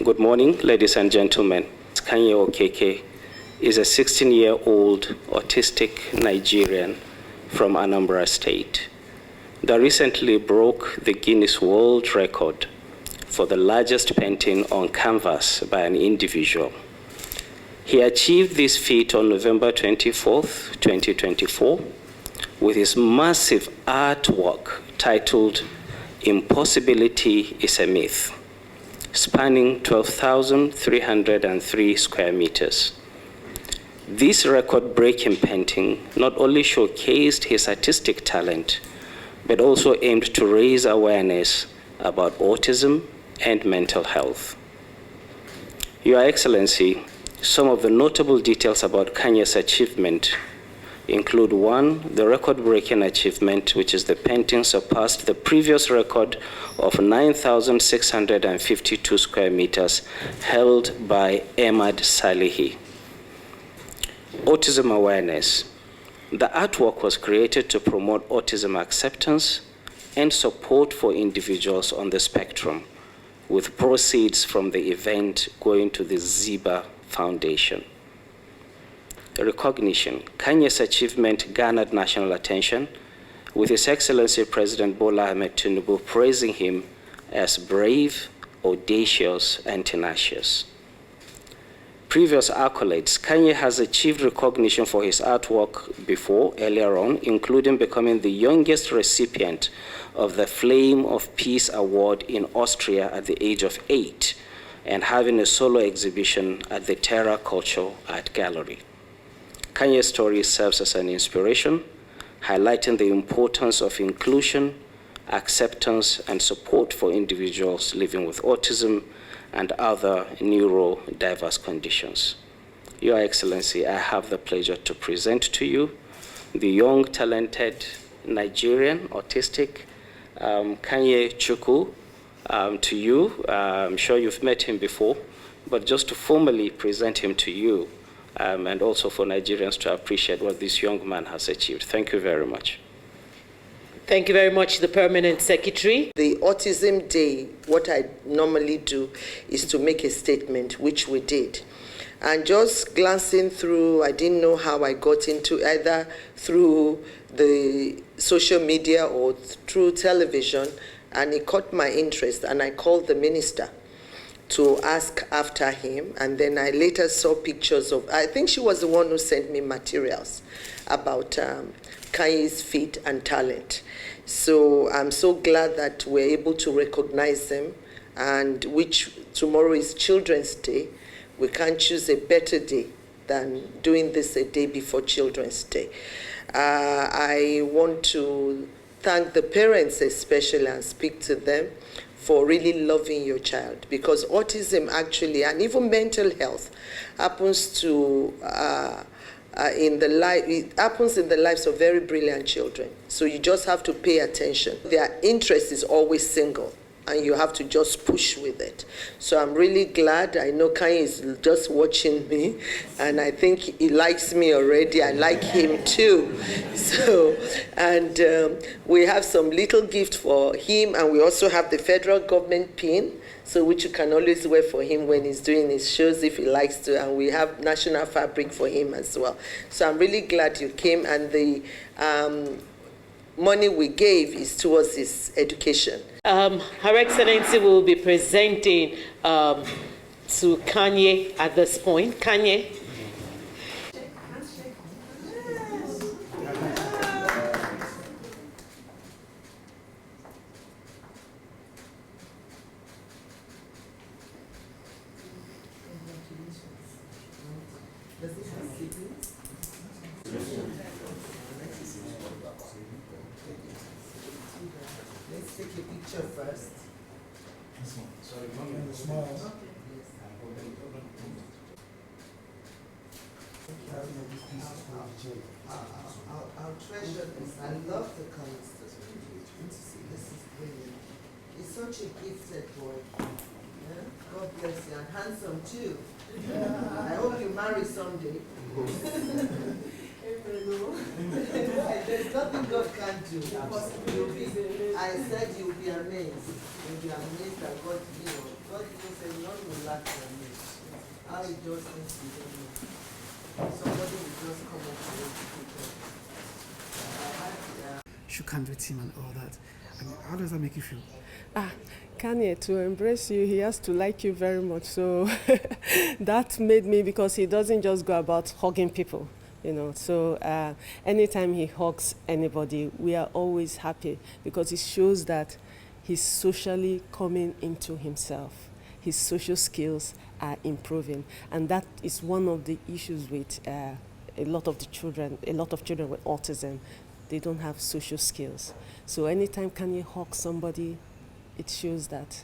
Good morning, ladies and gentlemen. Kanye Okeke is a 16-year-old autistic Nigerian from Anambra State that recently broke the Guinness World Record for the largest painting on canvas by an individual. He achieved this feat on November 24th, 2024, with his massive artwork titled "Impossibility is a Myth," spanning 12,303 square meters. This record-breaking painting not only showcased his artistic talent, but also aimed to raise awareness about autism and mental health. Your Excellency, some of the notable details about Kanye's achievement include: 1, the record-breaking achievement, which is the painting surpassed the previous record of 9,652 square meters held by Ahmad Salihi. Autism awareness. The artwork was created to promote autism acceptance and support for individuals on the spectrum, with proceeds from the event going to the Ziba Foundation. Recognition. Kanye's achievement garnered national attention, with His Excellency President Bola Ahmed Tinubu praising him as brave, audacious, and tenacious. Previous accolades. Kanye has achieved recognition for his artwork earlier on, including becoming the youngest recipient of the Flame of Peace Award in Austria at the age of 8, and having a solo exhibition at the Terra Cultural Art Gallery. Kanye's story serves as an inspiration, highlighting the importance of inclusion, acceptance, and support for individuals living with autism and other neurodiverse conditions. Your Excellency, I have the pleasure to present to you the young, talented Nigerian autistic Kanye Chukwu. To you, I'm sure you've met him before, but just to formally present him to you, and also for Nigerians to appreciate what this young man has achieved. Thank you very much. Thank you very much, the Permanent Secretary. The Autism Day, what I normally do is to make a statement, which we did. And just glancing through, I didn't know how I got into either through the social media or through television, and it caught my interest, and I called the minister to ask after him, and then I later saw pictures of, I think she was the one who sent me materials about Kanye's feat and talent. So I'm so glad that we're able to recognize them, and which tomorrow is Children's Day. We can't choose a better day than doing this a day before Children's Day. I want to thank the parents especially and speak to them for really loving your child, because autism actually, and even mental health, happens to it happens in the lives of very brilliant children. So you just have to pay attention. Their interest is always single, and you have to just push with it. So I'm really glad. I know Kanye is just watching me, and I think he likes me already. I like him too. So, and we have some little gift for him, and we also have the federal government pin, so which you can always wear for him when he's doing his shows if he likes to, and we have national fabric for him as well. So I'm really glad you came, and the money we gave is towards his education. Her Excellency will be presenting to Kanye at this point. Kanye. Let's take a picture first. Sorry, small. I'll treasure this. I love the colors. This is brilliant. He's such a gifted boy. Yeah? God bless you, and handsome too. I hope you marry someday. There's nothing God can't do. I said you'll be amazed. You'll be amazed that God, What did you say? None will lack their needs. How it just means you don't know. Somebody will just come up to you to shook hands with him and all that. I mean, how does that make you feel? Kanye, to embrace you, he has to like you very much. So that made me, because he doesn't just go about hugging people, you know. So anytime he hugs anybody, we are always happy, because it shows that he's socially coming into himself. His social skills are improving, and that is one of the issues with a lot of children with autism. They don't have social skills. So anytime Kanye hugs somebody, it shows that